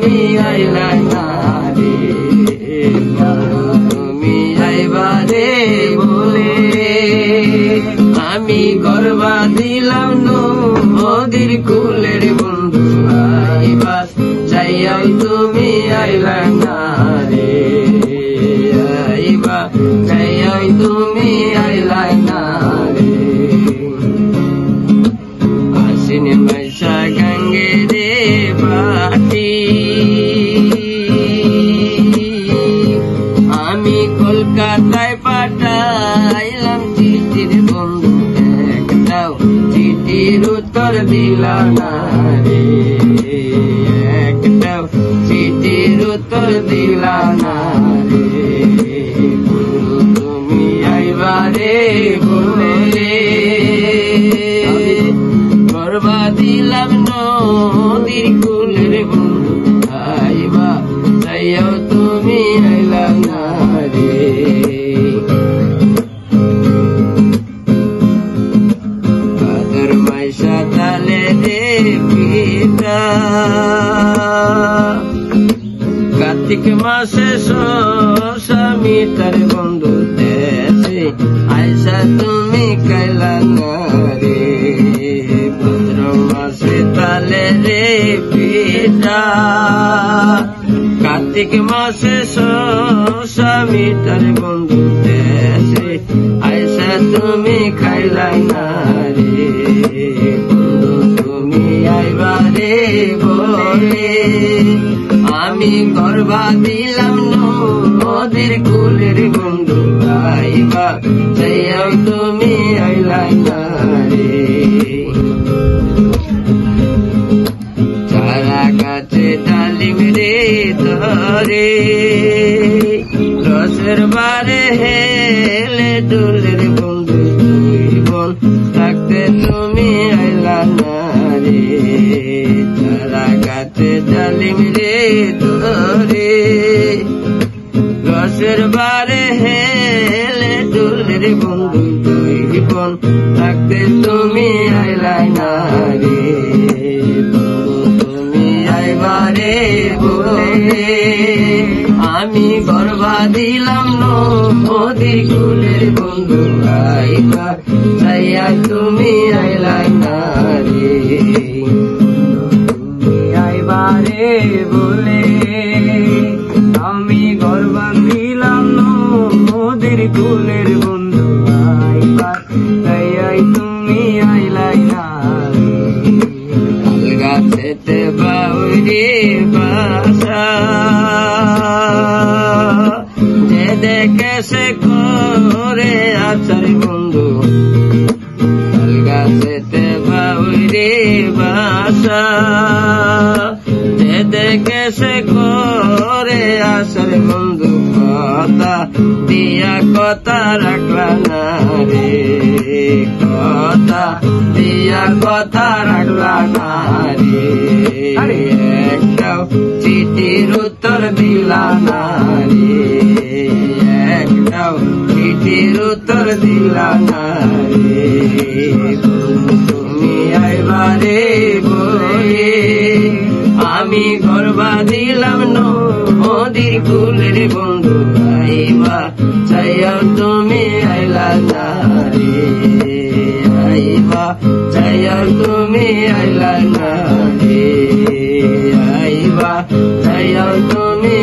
তুমি আইলা না রে, তুমি আইবারে বলে আমি গর্বা দিলাম নদীর কুলের বন্ধু আইবা চাইয়াও তুমি আইলা না রে, আইবা চাইয়াও তুমি আইলা না রে। আশ্বিন মাইশা গঙ্গে রে বাটি আমি কলকাতায় পাঠাইলাম চিঠির বন্ধু একটাও চিঠির উত্তর দিলা না রে, একটাও চিঠির উত্তর দিলা না রে। তুমি আইবারে বলে গর্বা দিলাম নদীর কুলের বন্ধু আইবা চাইয়াও তুমি আইলা না রে। ভাদর মাইশা তালে রে পিতা কার্তিক মাসে স্বামী তার বন্ধু দেশে আইসা তুমি কাইলা না রে, ভাদ্র মাসে তালে রে পিতা কার্তিক মাসে স্বামী তার বন্ধু দেশে আইসা তুমি খাইলা না রে, বন্ধু তুমি আইবারে বলে আমি গর্বা দিলাম নদীর কুলের বন্ধু আইবা চাইয়াও তুমি আইলা না রে। চারা গাছে ডালিম রে ধরে রসের বারে হেলে দুলের বন্ধু জীবন থাকতে তুমি আইলা না রে, চারা গাছে ডালিম রে ধরে রসের বারে হেলে দুলের বন্ধু জীবন থাকতে তুমি আইলা না রে, তুমি আইবারে বলে আমি গর্বা দিলাম নদীর কুলের বন্ধু আইবা চাইয়া তুমি আইলা না রে, তুমি আইবারে বলে আমি গর্বা দিলাম নদীর কুলের বন্ধু আইবা চাইয়াই তুমি আইলা না রে। তাল গাছেতে বাউরি বাসা যে দেখে সে করে আচার বন্ধু, তাল গাছেতে বাউরি বাসা যে দেখে সে করে আচার বন্ধু কথা দিয়া কথা রাখলা না রে, কথা দিয়া কথা রাখলা না রে, একটাও চিঠির উত্তর দিলা না রে, একটাও চিঠির উত্তর দিলা না রে। তুমি আইবারে বলে আমি গর্বা দিলাম নদীর কুলের বন্ধু আইবা চাইয়াও তুমি আইলা না রে, আইবা চাইয়াও তুমি আইলা না রে, আইবা চাইয়াও তুমি